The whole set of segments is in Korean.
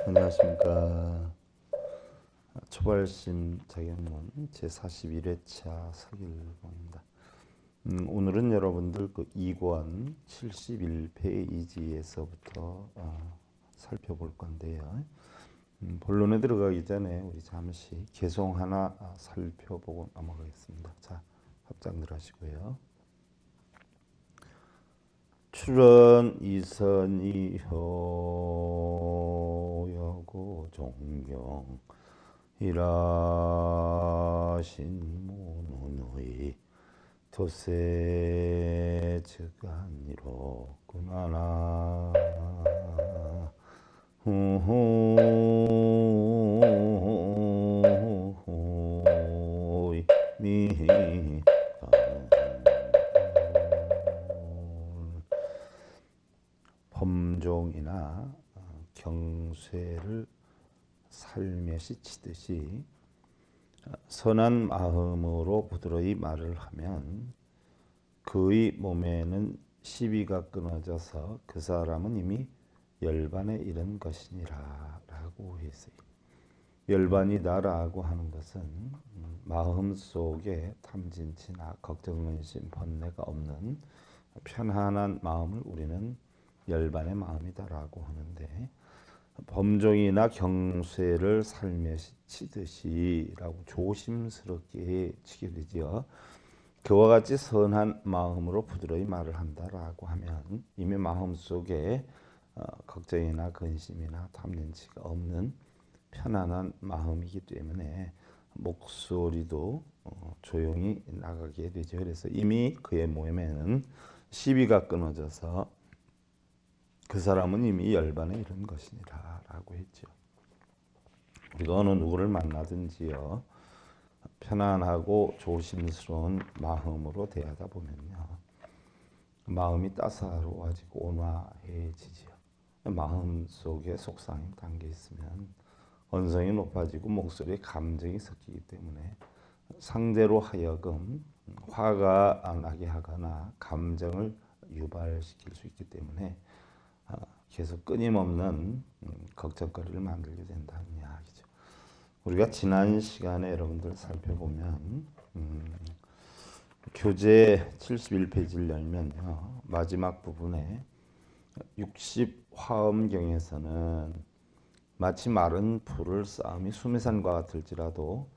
안녕하십니까. 초발심 자격론 제41회차 서길봉입니다. 오늘은 여러분들 그 2권 71페이지에서부터 살펴볼 건데요. 본론에 들어가기 전에 우리 잠시 개송 하나 살펴보고 넘어가겠습니다. 자, 합장들 하시고요. 출원 이선이효 여고 종경 일하신 모노의 도세 즉안이로구나나 후호이 미 범종이나 경쇠를 살며시 치듯이 선한 마음으로 부드러이 말을 하면 그의 몸에는 시비가 끊어져서 그 사람은 이미 열반에 이른 것이니라 라고 했어요. 열반이다라고 하는 것은 마음속에 탐진치나 걱정, 근심, 번뇌가 없는 편안한 마음을 우리는 열반의 마음이다라고 하는데, 범종이나 경쇠를 살며시 치듯이라고 조심스럽게 치게 되지요. 그와 같이 선한 마음으로 부드러이 말을 한다라고 하면 이미 마음속에 걱정이나 근심이나 탐진치가 없는 편안한 마음이기 때문에 목소리도 조용히 나가게 되죠. 그래서 이미 그의 몸에는 시비가 끊어져서 그 사람은 이미 열반에 이른 것이니라 라고 했죠. 우리가 어느 누구를 만나든지요, 편안하고 조심스러운 마음으로 대하다 보면요, 마음이 따사로워지고 온화해지지요. 마음 속에 속상이 담겨 있으면 언성이 높아지고 목소리에 감정이 섞이기 때문에 상대로 하여금 화가 나게 하거나 감정을 유발시킬 수 있기 때문에 계속 끊임없는 걱정거리를 만들게 된다는 이야기죠. 우리가 지난 시간에 여러분들 살펴보면 교재 71페이지를 열면요, 마지막 부분에 60화음경에서는 마치 마른 풀을 쌓음이 수매산과 같을지라도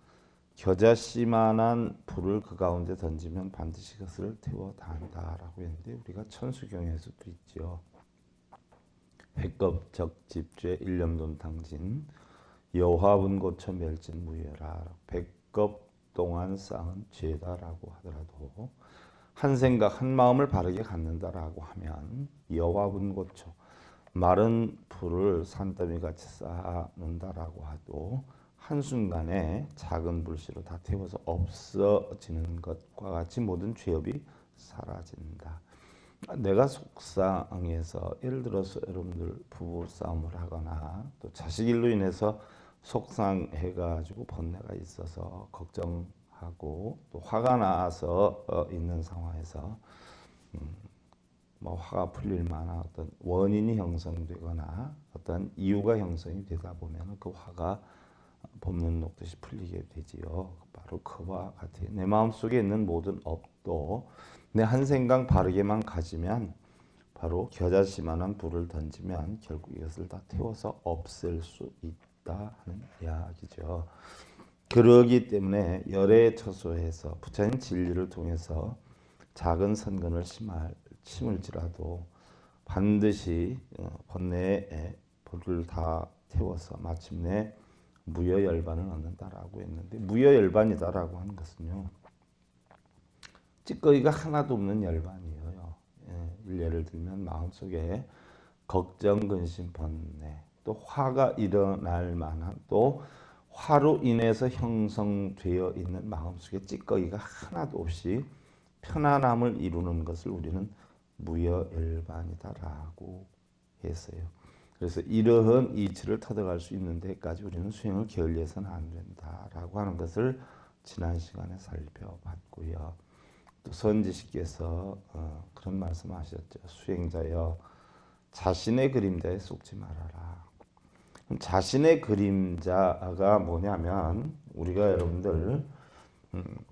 겨자씨만한 불을 그 가운데 던지면 반드시 그것을 태워 다한다라고 했는데, 우리가 천수경에서도 있죠. 백겁적집죄 일념돈탕진 여화분 고쳐 멸진 무예라. 백겁 동안 쌓은 죄다라고 하더라도 한 생각 한 마음을 바르게 갖는다라고 하면 여화분 고쳐 마른 풀을 산더미 같이 쌓는다라고 하도 한순간에 작은 불씨로 다 태워서 없어지는 것과 같이 모든 죄업이 사라진다. 내가 속상해서, 예를 들어서 여러분들 부부 싸움을 하거나 또 자식 일로 인해서 속상해가지고 번뇌가 있어서 걱정하고 또 화가 나서 있는 상황에서 뭐 화가 풀릴 만한 어떤 원인이 형성되거나 어떤 이유가 형성이 되다 보면 그 화가 봄눈 녹듯이 풀리게 되지요. 바로 그와 같아요. 내 마음속에 있는 모든 업도 내 한 생각 바르게만 가지면, 바로 겨자씨만한 불을 던지면 결국 이것을 다 태워서 없앨 수 있다 하는 이야기죠. 그러기 때문에 열에 처소해서 부처님 진리를 통해서 작은 선근을 심을지라도 반드시 번뇌의 불을 다 태워서 마침내 무여열반을 얻는다라고 했는데, 무여열반이다라고 하는 것은요, 찌꺼기가 하나도 없는 열반이에요. 예를 들면 마음속에 걱정, 근심, 번뇌, 또 화가 일어날 만한, 또 화로 인해서 형성되어 있는 마음속에 찌꺼기가 하나도 없이 편안함을 이루는 것을 우리는 무여열반이다라고 했어요. 그래서 이러한 이치를 터득할 수 있는 데까지 우리는 수행을 게을리해서는 안 된다라고 하는 것을 지난 시간에 살펴봤고요. 또 선지식께서 그런 말씀하셨죠. 수행자여, 자신의 그림자에 속지 말아라. 자신의 그림자가 뭐냐면 우리가 여러분들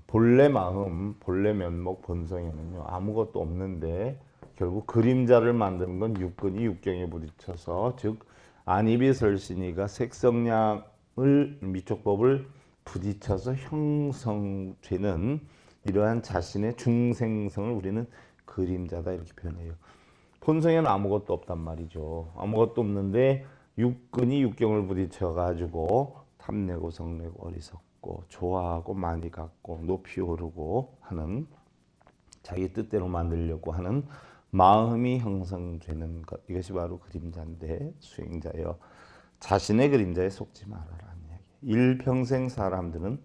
본래 마음, 본래 면목, 본성에는요 아무것도 없는데 결국 그림자를 만드는 건 육근이 육경에 부딪혀서 즉 안이비설신이가 색성량을 미촉법을 부딪혀서 형성되는 이러한 자신의 중생성을 우리는 그림자다 이렇게 표현해요. 본성에는 아무것도 없단 말이죠. 아무것도 없는데 육근이 육경을 부딪혀 가지고 탐내고 성내고 어리석고 좋아하고 많이 갖고 높이 오르고 하는 자기 뜻대로 만들려고 하는 마음이 형성되는 것, 이것이 바로 그림자인데 수행자여 자신의 그림자에 속지 말아라는 이야기. 일평생 사람들은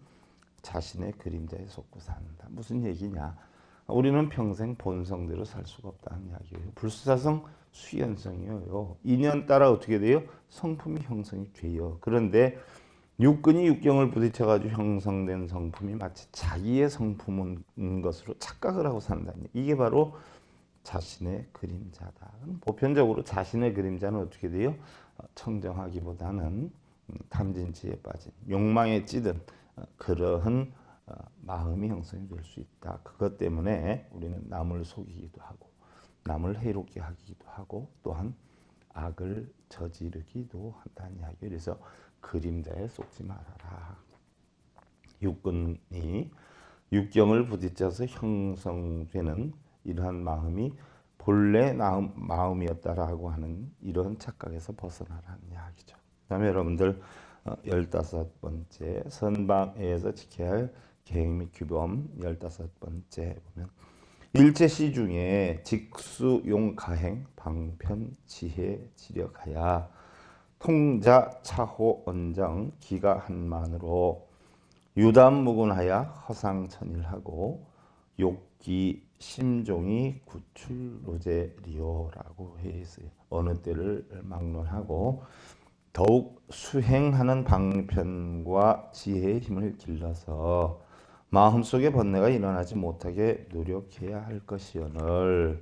자신의 그림자에 속고 산다. 무슨 얘기냐? 우리는 평생 본성대로 살 수가 없다는 이야기예요. 불사성 수연성이에요. 인연 따라 어떻게 돼요? 성품이 형성이 돼요. 그런데 육근이 육경을 부딪혀가지고 형성된 성품이 마치 자기의 성품인 것으로 착각을 하고 산다니. 이게 바로 자신의 그림자다. 보편적으로 자신의 그림자는 어떻게 돼요? 청정하기보다는 탐진치에 빠진 욕망에 찌든 그러한 마음이 형성이 될 수 있다. 그것 때문에 우리는 남을 속이기도 하고 남을 해롭게 하기도 하고 또한 악을 저지르기도 한다는 이야기. 그래서 그림자에 속지 말아라. 육근이 육경을 부딪혀서 형성되는 이러한 마음이 본래 마음이었다라고 하는 이런 착각에서 벗어나라는 이야기죠. 그다음에 여러분들 15번째 선방에서 지켜야 할 계획 및 규범 15번째 보면 일체시 중에 직수 용 가행 방편 지혜 지력하야 통자 차호 언정 기가 한만으로 유담무군하여 허상천일하고 욕기 심종이 구출로제리오라고 해 있어요. 어느 때를 막론하고 더욱 수행하는 방편과 지혜의 힘을 길러서 마음속에 번뇌가 일어나지 못하게 노력해야 할 것이오늘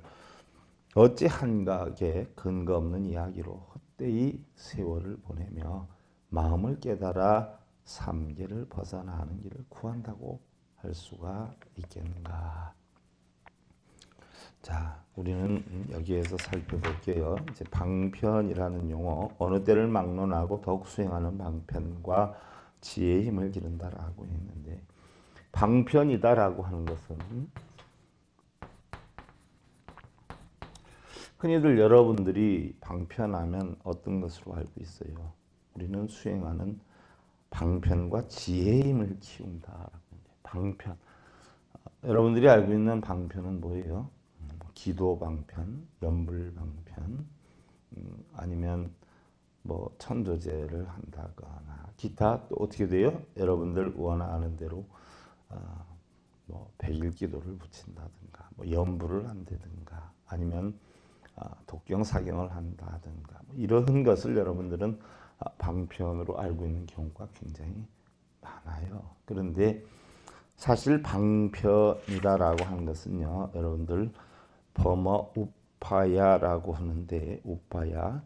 어찌 한가하게 근거 없는 이야기로 헛되이 세월을 보내며 마음을 깨달아 삼계를 벗어나는 길을 구한다고 할 수가 있겠는가. 자, 우리는 여기에서 살펴볼게요. 이제 방편이라는 용어, 어느 때를 막론하고 더욱 수행하는 방편과 지혜의 힘을 기른다라고 했는데, 방편이다라고 하는 것은 흔히들 여러분들이 방편하면 어떤 것으로 알고 있어요? 우리는 수행하는 방편과 지혜의 힘을 키운다. 방편. 여러분들이 알고 있는 방편은 뭐예요? 기도 방편, 연불 방편, 아니면 뭐 천도제를 한다거나 기타 또 어떻게 돼요? 여러분들 원하는 대로 뭐 백일 기도를 붙인다든가, 뭐 연불을 한다든가, 아니면 독경 사경을 한다든가, 뭐 이런 것을 여러분들은 방편으로 알고 있는 경우가 굉장히 많아요. 그런데 사실 방편이다라고 하는 것은요, 여러분들 범어 우파야라고 하는데, 우파야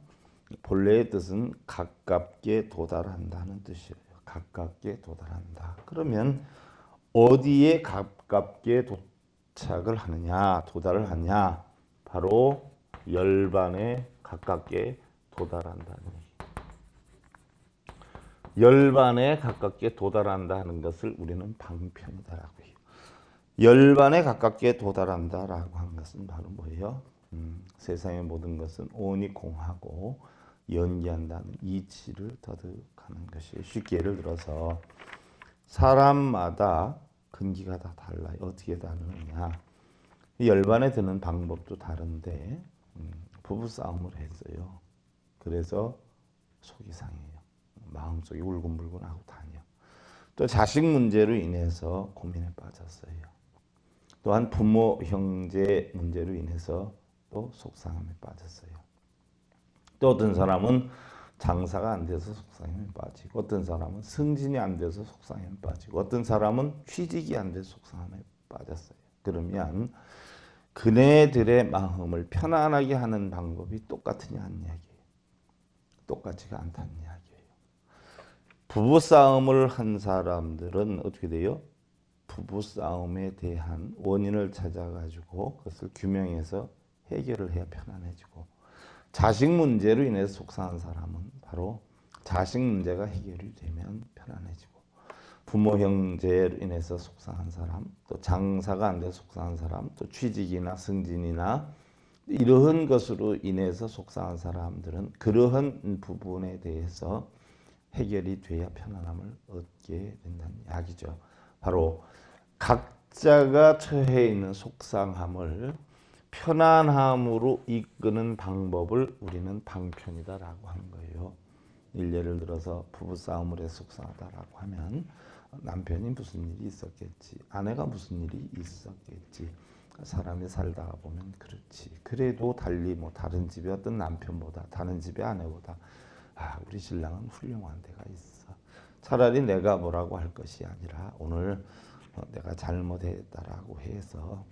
본래의 뜻은 가깝게 도달한다는 뜻이에요. 가깝게 도달한다. 그러면 어디에 가깝게 도착을 하느냐, 도달을 하냐? 바로 열반에 가깝게 도달한다는 얘기. 열반에 가깝게 도달한다는 것을 우리는 방편이다라고 해요. 열반에 가깝게 도달한다라고 하는 것은 바로 뭐예요? 세상의 모든 것은 오온이 공하고 연기한다는 이치를 터득하는 것이. 쉽게 예를 들어서 사람마다 근기가 다 달라요. 어떻게 다르느냐? 열반에 드는 방법도 다른데 부부싸움을 했어요. 그래서 속이 상해요. 마음속이 울근불근하고 다녀. 또 자식 문제로 인해서 고민에 빠졌어요. 또한 부모, 형제 문제로 인해서 또 속상함에 빠졌어요. 또 어떤 사람은 장사가 안 돼서 속상함에 빠지고, 어떤 사람은 승진이 안 돼서 속상함에 빠지고, 어떤 사람은 취직이 안 돼서 속상함에 빠졌어요. 그러면 그네들의 마음을 편안하게 하는 방법이 똑같으냐 하는 이야기예요. 똑같지가 않다는 이야기예요. 부부싸움을 한 사람들은 어떻게 돼요? 부부싸움에 대한 원인을 찾아가지고 그것을 규명해서 해결을 해야 편안해지고, 자식 문제로 인해서 속상한 사람은 바로 자식 문제가 해결이 되면 편안해지고, 부모 형제로 인해서 속상한 사람, 또 장사가 안 돼서 속상한 사람, 또 취직이나 승진이나 이러한 것으로 인해서 속상한 사람들은 그러한 부분에 대해서 해결이 돼야 편안함을 얻게 된다는 이야기죠. 바로 각자가 처해 있는 속상함을 편안함으로 이끄는 방법을 우리는 방편이다라고 하는 거예요. 예를 들어서 부부싸움을 해서 속상하다라고 하면 남편이 무슨 일이 있었겠지, 아내가 무슨 일이 있었겠지, 사람이 살다가 보면 그렇지. 그래도 달리 뭐 다른 집의 어떤 남편보다, 다른 집의 아내보다 우리 신랑은 훌륭한 데가 있어. 차라리 내가 뭐라고 할 것이 아니라 오늘 내가 잘못했다라고 해서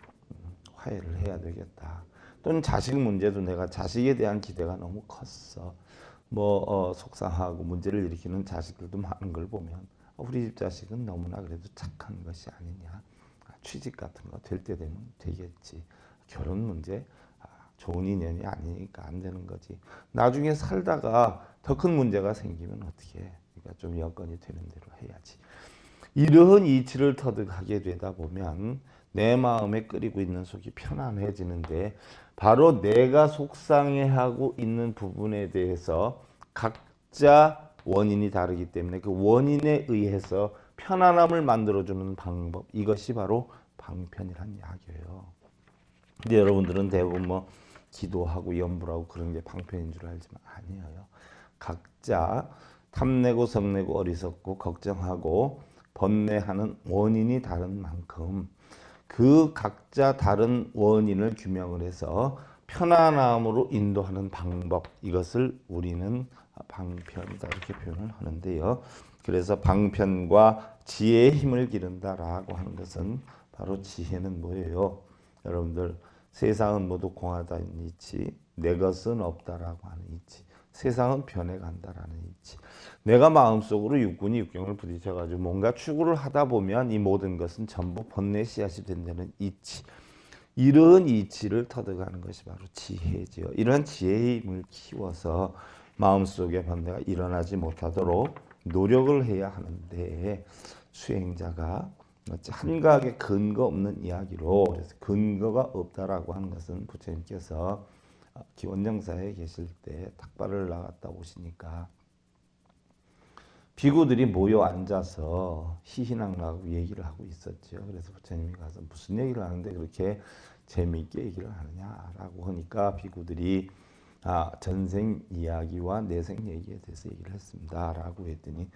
화해를 해야 되겠다. 또는 자식 문제도 내가 자식에 대한 기대가 너무 컸어. 속상하고 문제를 일으키는 자식들도 많은 걸 보면 우리 집 자식은 너무나 그래도 착한 것이 아니냐. 취직 같은 거 될 때 되면 되겠지. 결혼 문제 좋은 인연이 아니니까 안 되는 거지. 나중에 살다가 더 큰 문제가 생기면 어떻게 해? 그러니까 좀 여건이 되는 대로 해야지. 이러한 이치를 터득하게 되다 보면 내 마음에 끓이고 있는 속이 편안해지는데, 바로 내가 속상해하고 있는 부분에 대해서 각자 원인이 다르기 때문에 그 원인에 의해서 편안함을 만들어주는 방법, 이것이 바로 방편이란 이야기예요. 근데 여러분들은 대부분 기도하고 염불하고 그런 게 방편인 줄 알지만 아니에요. 각자 탐내고 성내고 어리석고 걱정하고 번뇌하는 원인이 다른 만큼 그 각자 다른 원인을 규명을 해서 편안함으로 인도하는 방법, 이것을 우리는 방편이다 이렇게 표현을 하는데요. 그래서 방편과 지혜의 힘을 기른다라고 하는 것은 바로 지혜는 뭐예요? 여러분들, 세상은 모두 공하다는 이치, 내 것은 없다라고 하는 이치, 세상은 변해간다라는 이치, 내가 마음속으로 육군이 육경을 부딪혀가지고 뭔가 추구를 하다 보면 이 모든 것은 전부 번뇌 씨앗이 된다는 이치, 이런 이치를 터득하는 것이 바로 지혜죠. 이런 지혜의 힘을 키워서 마음속에 번뇌가 일어나지 못하도록 노력을 해야 하는데, 수행자가 한가하게 근거 없는 이야기로, 그래서 근거가 없다라고 하는 것은 부처님께서 기원정사에 계실 때 탁발을 나갔다 오시니까 비구들이 모여 앉아서 희희낙낙 얘기를 하고 있었죠. 그래서 부처님이 가서 무슨 얘기를 하는데 그렇게 재미있게 얘기를 하느냐라고 하니까 비구들이 전생 이야기와 내생 얘기에 대해서 얘기를 했습니다 라고 했더니,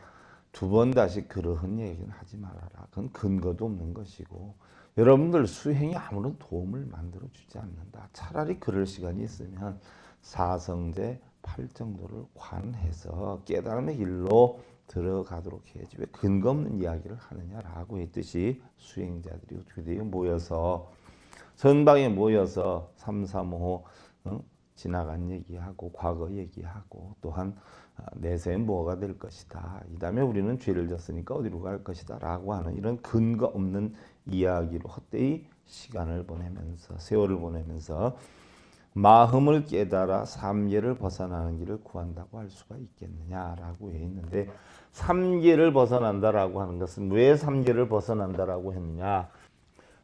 두 번 다시 그러한 얘기는 하지 말아라. 그건 근거도 없는 것이고 여러분들 수행이 아무런 도움을 만들어 주지 않는다. 차라리 그럴 시간이 있으면 사성제 8정도를 관해서 깨달음의 길로 들어가도록 해야지 왜 근거 없는 이야기를 하느냐라고 했듯이, 수행자들이 어떻게 돼요? 모여서 전방에 모여서 삼삼오오 지나간 얘기하고 과거 얘기하고, 또한 내세에 뭐가 될 것이다, 이 다음에 우리는 죄를 졌으니까 어디로 갈 것이다 라고 하는 이런 근거 없는 이야기로 헛되이 시간을 보내면서, 세월을 보내면서 마음을 깨달아 삼계를 벗어나는 길을 구한다고 할 수가 있겠느냐라고 해 있는데, 삼계를 벗어난다라고 하는 것은 왜 삼계를 벗어난다라고 했느냐?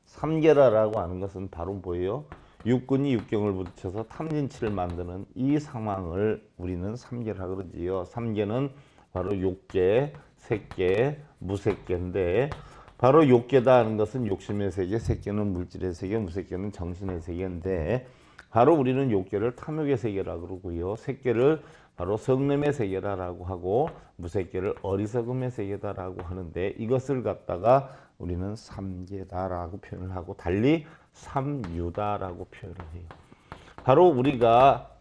삼계라고 하는 것은 바로 뭐예요? 육군이 육경을 부딪혀서 탐진치를 만드는 이 상황을 우리는 삼계라 그러지요. 삼계는 바로 욕계, 색계, 무색계인데, 바로 욕계다 하는 것은 욕심의 세계, 색계는 물질의 세계, 무색계는 정신의 세계인데, 바로 우리는 욕계를 탐욕의 세계라 그러고요. 색계를 바로 성냄의 세계라고 하고, 무색계를 어리석음의 세계다라고 하는데, 이것을 갖다가 우리는 삼계다라고 표현을 하고, 달리 삼유다라고 표현을 해요. 바로 우리가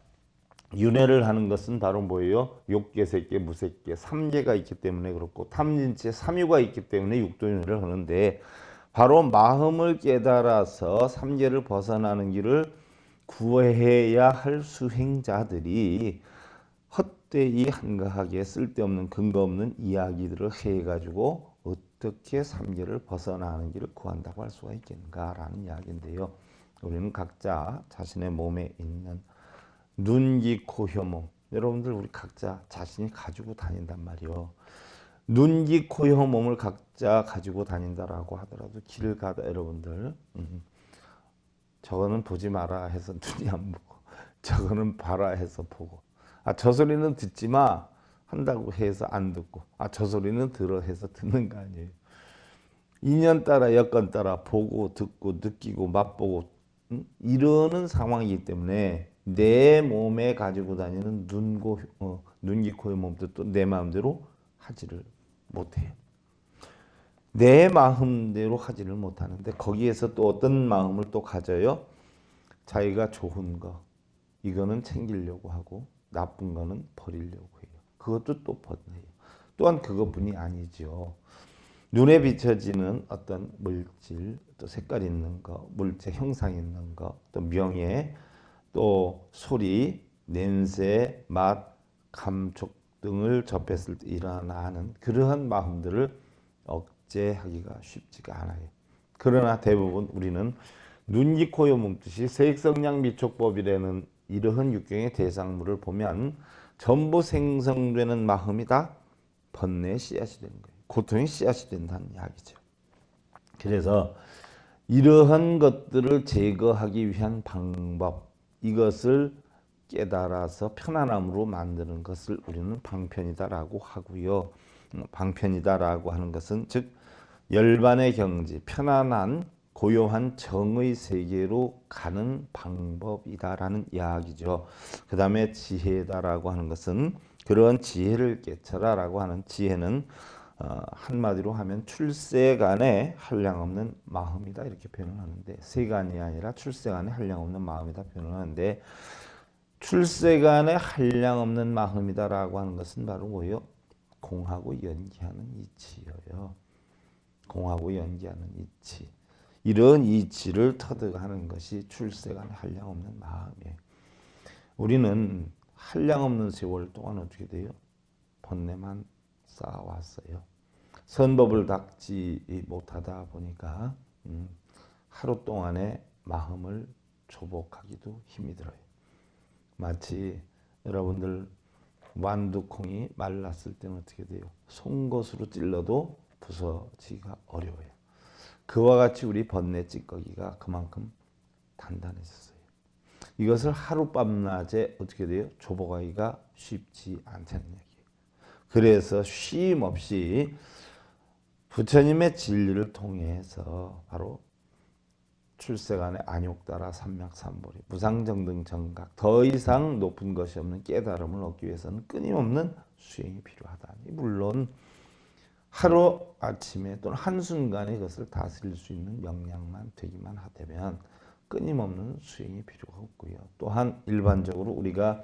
윤회를 하는 것은 바로 뭐예요? 욕계, 색계, 무색계, 삼계가 있기 때문에 그렇고, 탐진치에 삼유가 있기 때문에 육도윤회를 하는데, 바로 마음을 깨달아서 삼계를 벗어나는 길을 구해야 할 수행자들이 헛되이 한가하게 쓸데없는 근거 없는 이야기들을 해가지고 어떻게 삼계를 벗어나는 길을 구한다고 할 수가 있겠는가라는 이야기인데요. 우리는 각자 자신의 몸에 있는 눈, 귀, 코, 혀, 몸, 여러분들 우리 각자 자신이 가지고 다닌단 말이요. 눈, 귀, 코, 혀, 몸을 각자 가지고 다닌다라고 하더라도 길을 가다 여러분들 저거는 보지 마라 해서 눈이 안 보고 저거는 봐라 해서 보고 저 소리는 듣지 마 한다고 해서 안 듣고 저 소리는 들어 해서 듣는 거 아니에요. 인연 따라 여건 따라 보고 듣고 느끼고 맛보고 이러는 상황이기 때문에 내 몸에 가지고 다니는 눈, 귀, 코의 몸도 또 내 마음대로 하지를 못해요. 내 마음대로 하지를 못하는데 거기에서 또 어떤 마음을 또 가져요? 자기가 좋은 거 이거는 챙기려고 하고 나쁜 거는 버리려고 해요. 그것도 또 번뇌예요. 또한 그것뿐이 아니죠. 눈에 비춰지는 어떤 물질, 또 색깔 있는 거, 물체 형상 있는 거, 또 명예, 또 소리, 냄새, 맛, 감촉 등을 접했을 때 일어나는 그러한 마음들을 억제하기가 쉽지가 않아요. 그러나 대부분 우리는 눈, 귀, 코, 혀, 몸 뜻이 색성량 미촉법이라는 이러한 육경의 대상물을 보면 전부 생성되는 마음이 다 번뇌의 씨앗이 되는 거예요. 고통의 씨앗이 된다는 이야기죠. 그래서 이러한 것들을 제거하기 위한 방법, 이것을 깨달아서 편안함으로 만드는 것을 우리는 방편이다라고 하고요. 방편이다라고 하는 것은 즉 열반의 경지, 편안한 고요한 정의 세계로 가는 방법이다라는 이야기죠. 그 다음에 지혜다라고 하는 것은 그런 지혜를 깨쳐라라고 하는 지혜는 한마디로 하면 출세간의 한량없는 마음이다 이렇게 표현을 하는데 세간이 아니라 출세간의 한량없는 마음이다 표현을 하는데 출세간의 한량없는 마음이다라고 하는 것은 바로 뭐예요? 공하고 연기하는 이치예요. 공하고 연기하는 이치. 이런 이치를 터득하는 것이 출세간의 한량없는 마음이에요. 우리는 한량없는 세월 동안 어떻게 돼요? 번뇌만 쌓아왔어요. 선법을 닦지 못하다 보니까 하루 동안의 마음을 조복하기도 힘이 들어요. 마치 여러분들 완두콩이 말랐을 때는 어떻게 돼요? 송곳으로 찔러도 부서지기가 어려워요. 그와 같이 우리 번뇌 찌꺼기가 그만큼 단단했었어요. 이것을 하룻밤낮에 어떻게 돼요? 조복하기가 쉽지 않다는 얘기예요. 그래서 쉼 없이 부처님의 진리를 통해서 바로 출세간의 안욕따라 삼맥삼보리 무상정등 정각 더 이상 높은 것이 없는 깨달음을 얻기 위해서는 끊임없는 수행이 필요하다. 물론 하루 아침에 또는 한순간에 그것을 다스릴 수 있는 역량만 되기만 하다면 끊임없는 수행이 필요가 없고요. 또한 일반적으로 우리가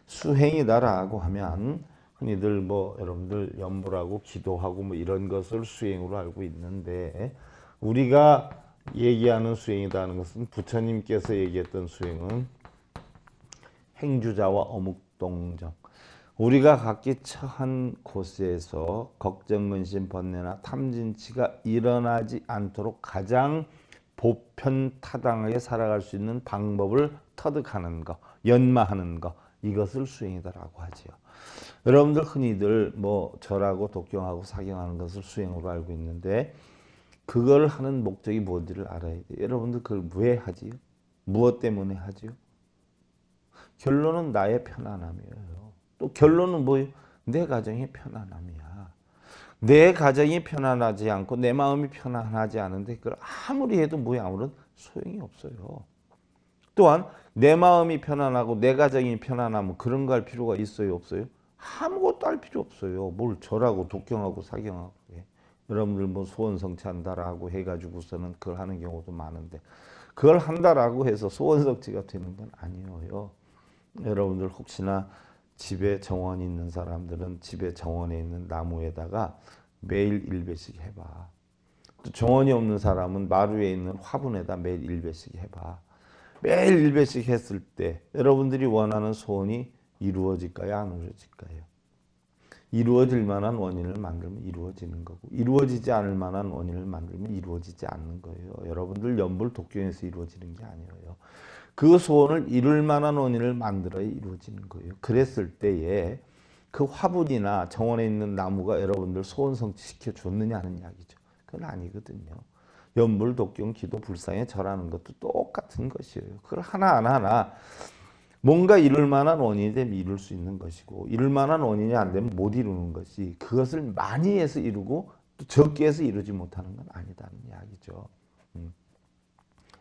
수행이다라고 하면 흔히들 여러분들 염불하고 기도하고 이런 것을 수행으로 알고 있는데 우리가 얘기하는 수행이라는 것은 부처님께서 얘기했던 수행은 행주자와 어묵동정 우리가 각기 처한 곳에서 걱정, 근심, 번뇌나 탐진치가 일어나지 않도록 가장 보편타당하게 살아갈 수 있는 방법을 터득하는 것, 연마하는 것 이것을 수행이다라고 하지요. 여러분들 흔히들 절하고 독경하고 사경하는 것을 수행으로 알고 있는데 그걸 하는 목적이 뭔지를 알아야 돼요. 여러분들 그걸 왜 하지요? 무엇 때문에 하지요? 결론은 나의 편안함이에요. 또 결론은 뭐예요? 내 가정의 편안함이야. 내 가정이 편안하지 않고 내 마음이 편안하지 않은데 그걸 아무리 해도 아무런 소용이 없어요. 또한 내 마음이 편안하고 내 가정이 편안하면 그런 거 할 필요가 있어요? 없어요? 아무것도 할 필요 없어요. 뭘 절하고 독경하고 사경하고 해. 여러분들 소원 성취한다라고 해가지고서는 그걸 하는 경우도 많은데 그걸 한다라고 해서 소원 성취가 되는 건 아니에요. 여러분들 혹시나 집에 정원이 있는 사람들은 집에 정원에 있는 나무에다가 매일 1배씩 해봐. 또 정원이 없는 사람은 마루에 있는 화분에다 매일 1배씩 해봐. 매일 1배씩 했을 때 여러분들이 원하는 소원이 이루어질까요? 안 이루어질까요? 이루어질 만한 원인을 만들면 이루어지는 거고 이루어지지 않을 만한 원인을 만들면 이루어지지 않는 거예요. 여러분들 연불 독경에서 이루어지는 게 아니에요. 그 소원을 이룰 만한 원인을 만들어야 이루어지는 거예요. 그랬을 때에 그 화분이나 정원에 있는 나무가 여러분들 소원 성취시켜 줬느냐는 이야기죠. 그건 아니거든요. 연불 독경 기도 불상에 절하는 것도 똑같은 것이에요. 그걸 하나하나 뭔가 이룰 만한 원인이 되면 이룰 수 있는 것이고 이룰 만한 원인이 안 되면 못 이루는 것이 그것을 많이 해서 이루고 또 적게 해서 이루지 못하는 건 아니다는 이야기죠.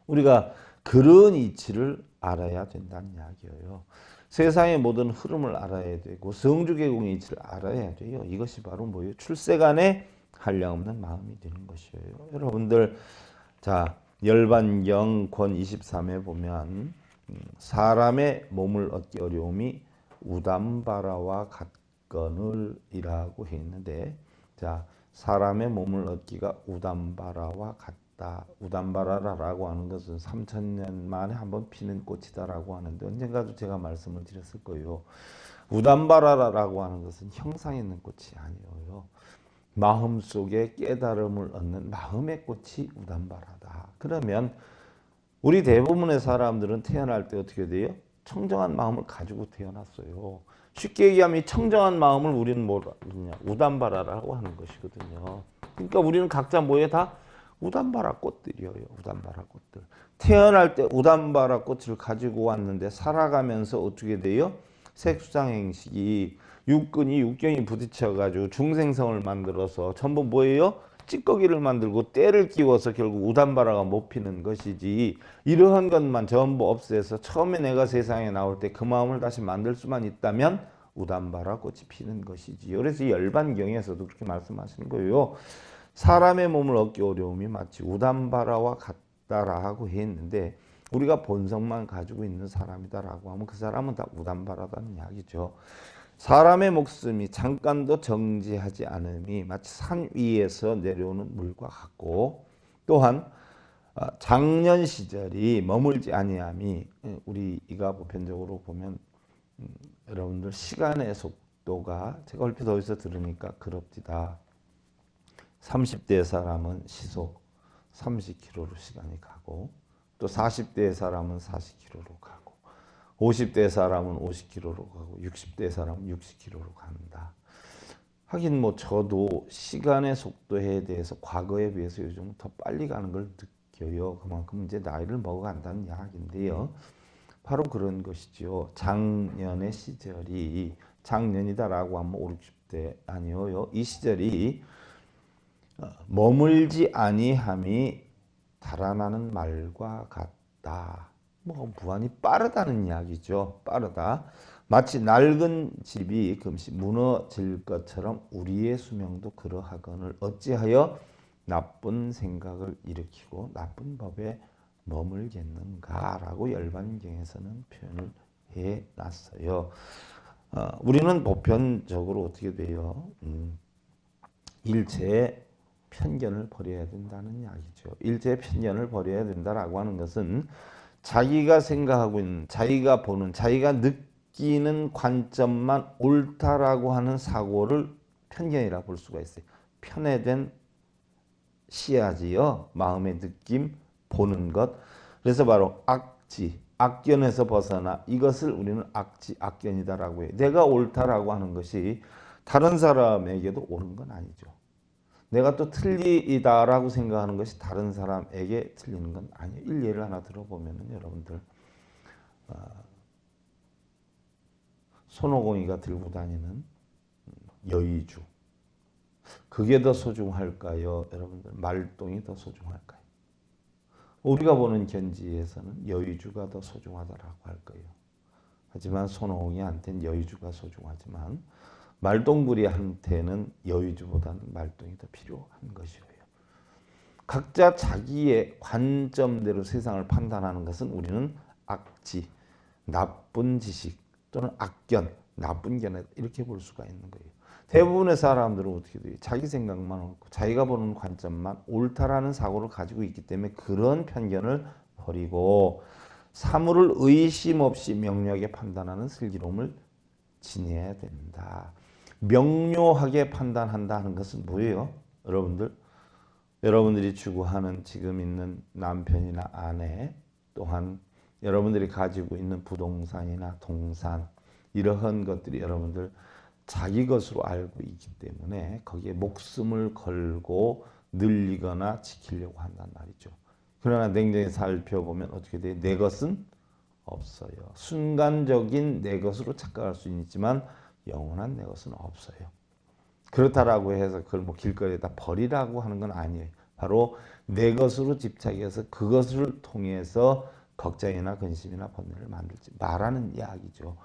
우리가 그런 이치를 알아야 된다는 이야기예요. 세상의 모든 흐름을 알아야 되고 성주계공의 이치를 알아야 돼요. 이것이 바로 뭐예요? 출세간의 한량없는 마음이 되는 것이에요. 여러분들 자 열반경 권 23에 보면 사람의 몸을 얻기 어려움이 우담바라와 같거늘 이라고 했는데 자 사람의 몸을 얻기가 우담바라와 같다. 우담바라라고 하는 것은 3000년 만에 한번 피는 꽃이다라고 하는데 언젠가도 제가 말씀을 드렸을 거예요. 우담바라라고 하는 것은 형상에 있는 꽃이 아니에요. 마음속에 깨달음을 얻는 마음의 꽃이 우담바라다. 그러면 우리 대부분의 사람들은 태어날 때 어떻게 돼요? 청정한 마음을 가지고 태어났어요. 쉽게 얘기하면 청정한 마음을 우리는 뭐라 그러냐? 우담바라라고 하는 것이거든요. 그러니까 우리는 각자 뭐에 다 우담바라 꽃들이에요. 우담바라 꽃들. 태어날 때 우담바라 꽃을 가지고 왔는데 살아가면서 어떻게 돼요? 색수상행식이 육근이 육경이 부딪혀가지고 중생성을 만들어서 전부 뭐예요? 찌꺼기를 만들고 때를 끼워서 결국 우담바라가 못 피는 것이지 이러한 것만 전부 없애서 처음에 내가 세상에 나올 때 그 마음을 다시 만들 수만 있다면 우담바라 꽃이 피는 것이지요. 그래서 열반경에서도 그렇게 말씀하시는 거예요. 사람의 몸을 얻기 어려움이 마치 우담바라와 같다라고 했는데 우리가 본성만 가지고 있는 사람이다라고 하면 그 사람은 다 우담바라다는 이야기죠. 사람의 목숨이 잠깐도 정지하지 않음이 마치 산 위에서 내려오는 물과 같고 또한 장년 시절이 머물지 아니함이 우리가 보편적으로 보면 여러분들 시간의 속도가 제가 얼핏 어디서 들으니까 그럽디다. 30대 사람은 시속 30km로 시간이 가고 또 40대 사람은 40km로 가고 50대 사람은 50km로 가고 60대 사람은 60km로 간다. 하긴 뭐 저도 시간의 속도에 대해서 과거에 비해서 요즘 더 빨리 가는 걸 느껴요. 그만큼 이제 나이를 먹어간다는 이야기인데요. 바로 그런 것이죠. 작년의 시절이 작년이다라고 하면 5, 60대 아니에요. 이 시절이 머물지 아니함이 달아나는 말과 같다. 뭐 무한히 빠르다는 이야기죠. 빠르다. 마치 낡은 집이 금시 무너질 것처럼 우리의 수명도 그러하거늘 어찌하여 나쁜 생각을 일으키고 나쁜 법에 머물겠는가라고 열반경에서는 표현을 해놨어요. 우리는 보편적으로 어떻게 돼요? 일체의 편견을 버려야 된다는 이야기죠. 일체의 편견을 버려야 된다라고 하는 것은 자기가 생각하고 있는, 자기가 보는, 자기가 느끼는 관점만 옳다라고 하는 사고를 편견이라 볼 수가 있어요. 편애된 시야지요. 마음의 느낌, 보는 것. 그래서 바로 악지, 악견에서 벗어나 이것을 우리는 악지, 악견이다라고 해요. 내가 옳다라고 하는 것이 다른 사람에게도 옳은 건 아니죠. 내가 또 틀리다라고 생각하는 것이 다른 사람에게 틀리는 건 아니에요. 일례를 하나 들어보면 여러분들 손오공이가 들고 다니는 여의주 그게 더 소중할까요? 여러분들 말똥이 더 소중할까요? 우리가 보는 견지에서는 여의주가 더 소중하다라고 할 거예요. 하지만 손오공이한테는 여의주가 소중하지만 말똥부리한테는 여의주보다는 말똥이 더 필요한 것이에요. 각자 자기의 관점대로 세상을 판단하는 것은 우리는 악지, 나쁜 지식 또는 악견, 나쁜 견해 이렇게 볼 수가 있는 거예요. 대부분의 사람들은 어떻게 돼요? 자기 생각만 옳고 자기가 보는 관점만 옳다라는 사고를 가지고 있기 때문에 그런 편견을 버리고 사물을 의심 없이 명료하게 판단하는 슬기로움을 지내야 된다. 명료하게 판단한다 하는 것은 뭐예요? 여러분들이 추구하는 지금 있는 남편이나 아내, 또한 여러분들이 가지고 있는 부동산이나 동산, 이러한 것들이 여러분들 자기 것으로 알고 있기 때문에 거기에 목숨을 걸고 늘리거나 지키려고 한단 말이죠. 그러나 냉정히 살펴보면 어떻게 돼요? 내 것은 없어요. 순간적인 내 것으로 착각할 수는 있지만 영원한 내 것은 없어요. 그렇다라고 해서 그걸 뭐 길거리에다 버리라고 하는 건 아니에요. 바로 내 것으로 집착해서 그것을 통해서 걱정이나 근심이나 번뇌를 만들지 말라는 이야기죠.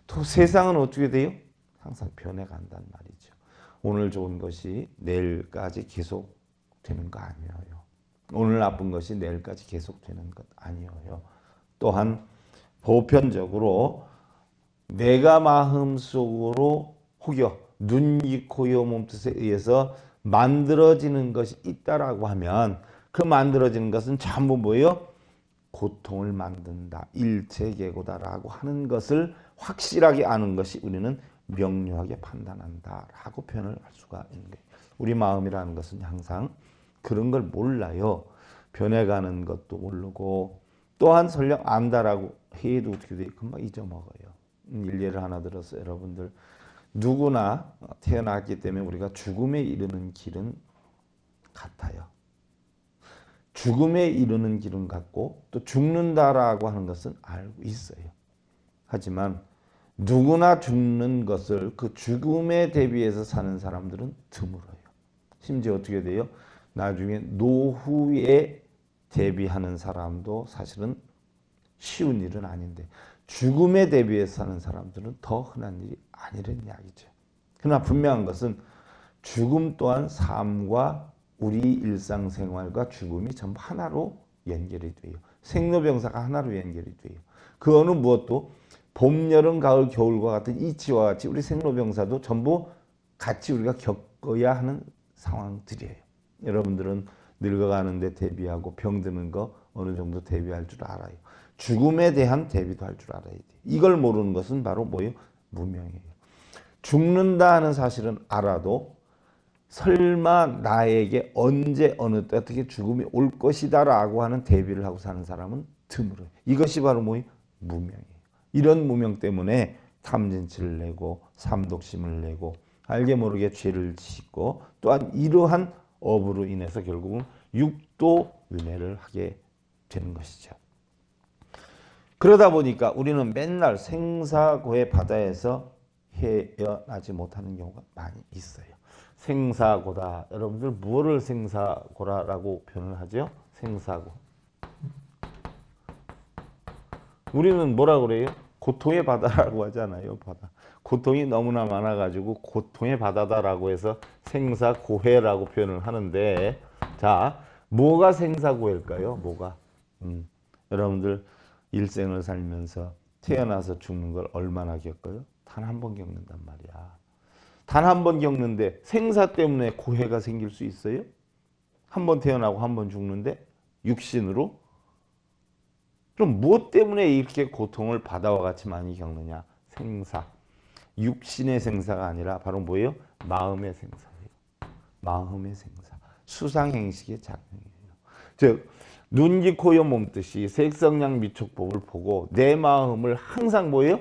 또 세상은 어떻게 돼요? 항상 변해간단 말이죠. 오늘 좋은 것이 내일까지 계속 되는 거 아니에요. 오늘 나쁜 것이 내일까지 계속 되는 것 아니에요. 또한 보편적으로 내가 마음속으로 혹여 눈, 이, 코, 여, 몸뜻에 의해서 만들어지는 것이 있다라고 하면 그 만들어지는 것은 전부 뭐예요? 고통을 만든다, 일체계고다라고 하는 것을 확실하게 아는 것이 우리는 명료하게 판단한다라고 표현을 할 수가 있는 거예요. 우리 마음이라는 것은 항상 그런 걸 몰라요. 변해가는 것도 모르고 또한 설령 안다라고 해도 어떻게 돼요? 금방 잊어먹어요. 일례를 하나 들어서 여러분들 누구나 태어났기 때문에 우리가 죽음에 이르는 길은 같아요. 죽음에 이르는 길은 같고 또 죽는다라고 하는 것은 알고 있어요. 하지만 누구나 죽는 것을 그 죽음에 대비해서 사는 사람들은 드물어요. 심지어 어떻게 돼요? 나중에 노후에 대비하는 사람도 사실은 쉬운 일은 아닌데 죽음에 대비해서 사는 사람들은 더 흔한 일이 아니란 이야기죠. 그러나 분명한 것은 죽음 또한 삶과 우리 일상생활과 죽음이 전부 하나로 연결이 돼요. 생로병사가 하나로 연결이 돼요. 그 어느 무엇도 봄, 여름, 가을, 겨울과 같은 이치와 같이 우리 생로병사도 전부 같이 우리가 겪어야 하는 상황들이에요. 여러분들은 늙어가는데 대비하고 병드는 거 어느 정도 대비할 줄 알아요. 죽음에 대한 대비도 할 줄 알아야 돼요. 이걸 모르는 것은 바로 뭐예요? 무명이에요. 죽는다 하는 사실은 알아도 설마 나에게 언제 어느 때 어떻게 죽음이 올 것이다 라고 하는 대비를 하고 사는 사람은 드물어요. 이것이 바로 뭐예요? 무명이에요. 이런 무명 때문에 탐진치를 내고 삼독심을 내고 알게 모르게 죄를 짓고 또한 이러한 업으로 인해서 결국은 육도 윤회를 하게 되는 것이죠. 그러다 보니까 우리는 맨날 생사고의 바다에서 헤어나지 못하는 경우가 많이 있어요. 생사고다. 여러분들 무엇을 생사고라고 표현을 하죠? 생사고. 우리는 뭐라 그래요? 고통의 바다라고 하잖아요. 바다. 고통이 너무나 많아가지고 고통의 바다다라고 해서 생사고해라고 표현을 하는데, 자, 뭐가 생사고일까요? 뭐가? 여러분들 일생을 살면서 태어나서 죽는 걸 얼마나 겪어요? 단 한 번 겪는단 말이야. 단 한 번 겪는데 생사 때문에 고해가 생길 수 있어요? 한 번 태어나고 한 번 죽는데 육신으로? 그럼 무엇 때문에 이렇게 고통을 바다와 같이 많이 겪느냐? 생사. 육신의 생사가 아니라 바로 뭐예요? 마음의 생사예요. 마음의 생사. 수상행식의 작용이에요. 즉 눈, 귀, 코, 여, 몸뜻이 색성량 미촉법을 보고 내 마음을 항상 뭐예요?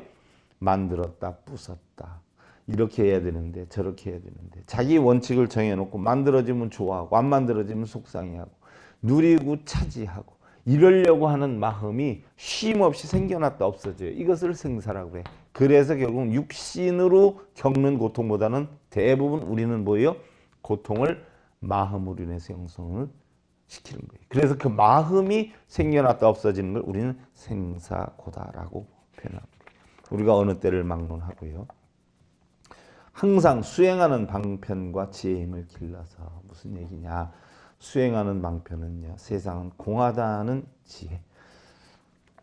만들었다, 부쉈다. 이렇게 해야 되는데 저렇게 해야 되는데 자기 원칙을 정해놓고 만들어지면 좋아하고 안 만들어지면 속상해하고 누리고 차지하고 이러려고 하는 마음이 쉼없이 생겨났다 없어져요. 이것을 생사라고 그래. 그래서 결국 육신으로 겪는 고통보다는 대부분 우리는 뭐예요? 고통을 마음으로 인해서 형성을 시키는 거예요. 그래서 그 마음이 생겨났다 없어지는 걸 우리는 생사고다라고 표현합니다. 우리가 어느 때를 막론하고요. 항상 수행하는 방편과 지혜의 힘을 길러서 무슨 얘기냐. 수행하는 방편은요. 세상은 공하다는 지혜.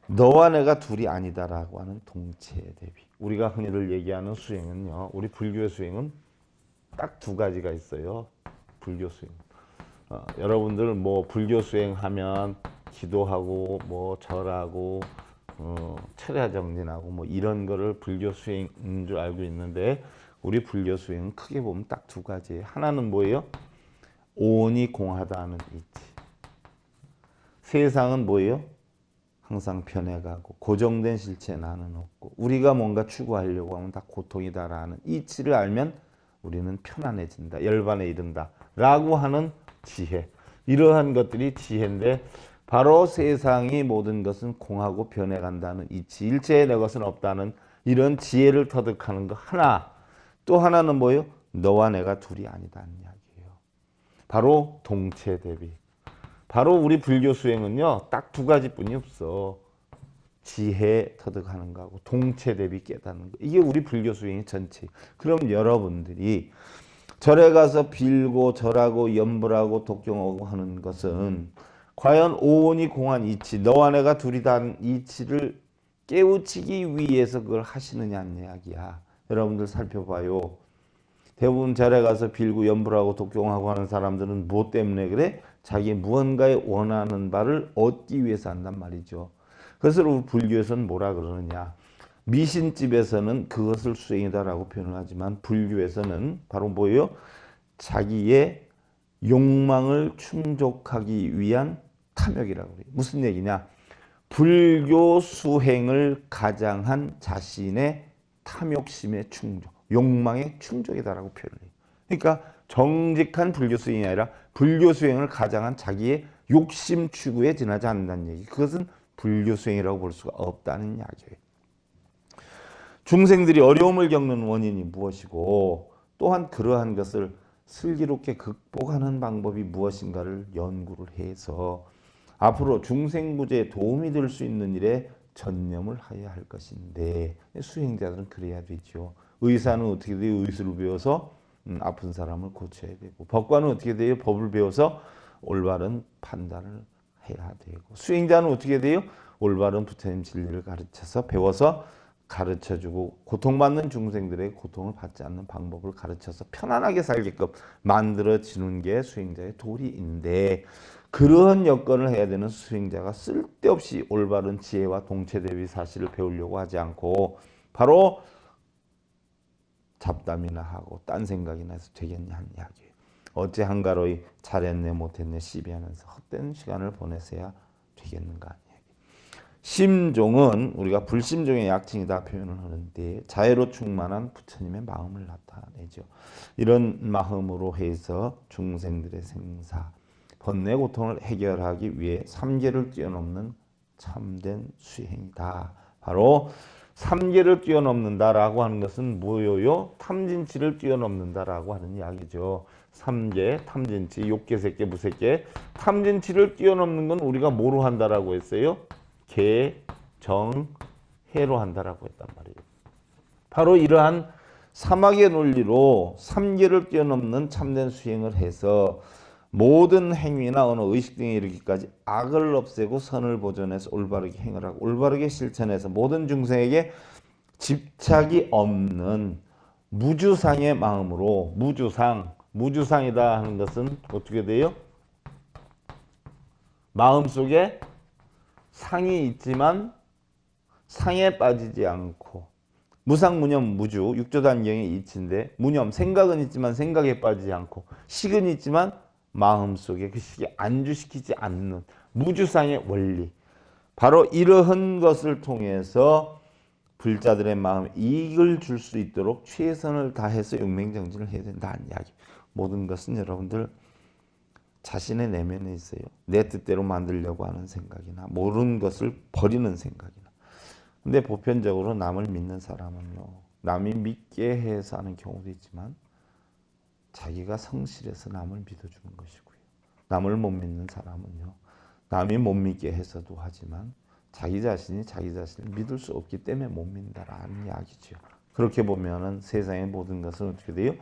너와 내가 둘이 아니다라고 하는 동체의 대비. 우리가 흔히들 얘기하는 수행은요. 우리 불교의 수행은 딱 두 가지가 있어요. 불교 수행. 여러분들 뭐 불교 수행하면 기도하고 뭐 절하고 철야 정진하고 뭐 이런 거를 불교 수행인 줄 알고 있는데 우리 불교 수행은 크게 보면 딱 두 가지. 하나는 뭐예요? 오온이 공하다는 이치. 세상은 뭐예요? 항상 변해가고 고정된 실체 나는 없고 우리가 뭔가 추구하려고 하면 다 고통이다라는 이치를 알면 우리는 편안해진다. 열반에 이른다. 라고 하는 지혜. 이러한 것들이 지혜인데 바로 세상이 모든 것은 공하고 변해간다는 이치. 일체의 내 것은 없다는 이런 지혜를 터득하는 거 하나. 또 하나는 뭐예요? 너와 내가 둘이 아니다는 이야기예요. 바로 동체 대비. 바로 우리 불교 수행은요. 딱 두 가지뿐이 없어. 지혜 터득하는 거하고 동체 대비 깨닫는 거. 이게 우리 불교 수행의 전체. 그럼 여러분들이 절에 가서 빌고 절하고 염불하고 독경하고 하는 것은 과연 오온이 공한 이치, 너와 내가 둘이다는 이치를 깨우치기 위해서 그걸 하시느냐는 이야기야. 여러분들 살펴봐요. 대부분 절에 가서 빌고 염불하고 독경하고 하는 사람들은 무엇 때문에 그래? 자기 무언가에 원하는 바를 얻기 위해서 한단 말이죠. 그래서 우리 불교에서는 뭐라 그러느냐. 미신집에서는 그것을 수행이다라고 표현을 하지만 불교에서는 바로 뭐예요? 자기의 욕망을 충족하기 위한 탐욕이라고 그래요. 무슨 얘기냐? 불교 수행을 가장한 자신의 탐욕심의 충족, 욕망의 충족이다라고 표현을 해요. 그러니까 정직한 불교 수행이 아니라 불교 수행을 가장한 자기의 욕심 추구에 지나지 않는다는 얘기. 그것은 불교 수행이라고 볼 수가 없다는 이야기예요. 중생들이 어려움을 겪는 원인이 무엇이고 또한 그러한 것을 슬기롭게 극복하는 방법이 무엇인가를 연구를 해서 앞으로 중생구제에 도움이 될 수 있는 일에 전념을 하여야 할 것인데 수행자들은 그래야 되죠. 의사는 어떻게 돼요? 의술을 배워서 아픈 사람을 고쳐야 되고 법관은 어떻게 돼요? 법을 배워서 올바른 판단을 해야 되고 수행자는 어떻게 돼요? 올바른 부처님 진리를 가르쳐서 배워서 가르쳐주고 고통받는 중생들의 고통을 받지 않는 방법을 가르쳐서 편안하게 살게끔 만들어지는 게 수행자의 도리인데 그러한 여건을 해야 되는 수행자가 쓸데없이 올바른 지혜와 동체대비 사실을 배우려고 하지 않고 바로 잡담이나 하고 딴 생각이나 해서 되겠냐 하는 이야기예요. 어째 한가로이 잘했네 못했네 시비하면서 헛된 시간을 보내서야 되겠는가 하는 이야기. 심종은 우리가 불심종의 약칭이다 표현을 하는데 자애로 충만한 부처님의 마음을 나타내죠. 이런 마음으로 해서 중생들의 생사 번뇌 고통을 해결하기 위해 삼계를 뛰어넘는 참된 수행이다. 바로 삼계를 뛰어넘는다라고 하는 것은 뭐예요? 탐진치를 뛰어넘는다라고 하는 이야기죠. 삼계, 탐진치, 욕계, 색계, 무색계. 탐진치를 뛰어넘는 건 우리가 뭐로 한다라고 했어요? 계, 정, 해로 한다라고 했단 말이에요. 바로 이러한 사막의 논리로 삼계를 뛰어넘는 참된 수행을 해서 모든 행위나 어느 의식 등에 이르기까지 악을 없애고 선을 보존해서 올바르게 행을 하고 올바르게 실천해서 모든 중생에게 집착이 없는 무주상의 마음으로 무주상이다 하는 것은 어떻게 돼요? 마음속에 상이 있지만 상에 빠지지 않고 무상, 무념, 무주 육조단경의 이치인데 무념 생각은 있지만 생각에 빠지지 않고 식은 있지만 마음속에 그 식에 안주시키지 않는 무주상의 원리 바로 이러한 것을 통해서 불자들의 마음에 이익을 줄 수 있도록 최선을 다해서 용맹정진을 해야 된다는 이야기. 모든 것은 여러분들 자신의 내면에 있어요. 내 뜻대로 만들려고 하는 생각이나 모르는 것을 버리는 생각이나. 근데 보편적으로 남을 믿는 사람은요. 남이 믿게 해서 하는 경우도 있지만 자기가 성실해서 남을 믿어주는 것이고요. 남을 못 믿는 사람은요. 남이 못 믿게 해서도 하지만 자기 자신이 자기 자신을 믿을 수 없기 때문에 못 믿는다라는 이야기죠. 그렇게 보면은 세상의 모든 것은 어떻게 돼요?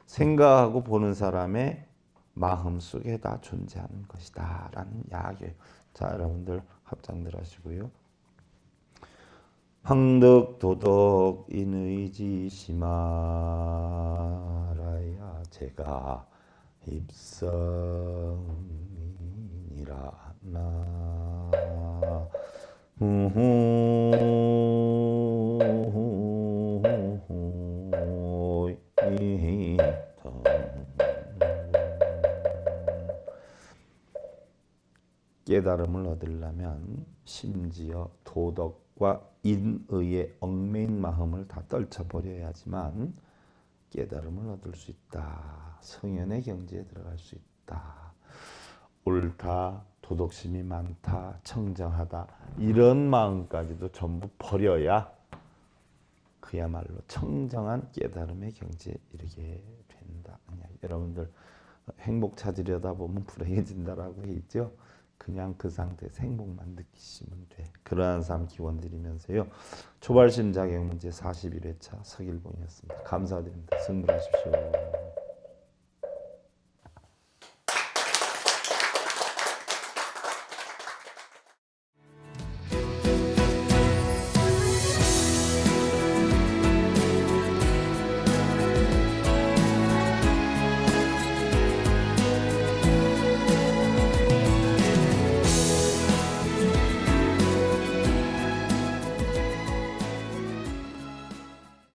생각하고 보는 사람의 마음속에 다 존재하는 것이다 라는 이야기예요. 자, 여러분들 합장들 하시고요. 황덕 도덕 인의지 심하라야 제가 입성이니라 나 깨달음을 얻으려면 심지어 도덕과 인의에 얽매인 마음을 다 떨쳐버려야지만 깨달음을 얻을 수 있다. 성현의 경지에 들어갈 수 있다. 옳다, 도덕심이 많다, 청정하다 이런 마음까지도 전부 버려야 그야말로 청정한 깨달음의 경지에 이르게 된다. 여러분들 행복 찾으려다 보면 불행해진다라고 했죠. 그냥 그 상태에서 행복만 느끼시면 돼. 그러한 삶 기원드리면서요. 초발심 자격 문제 41회차 서길봉이었습니다. 감사드립니다. 승부하십시오.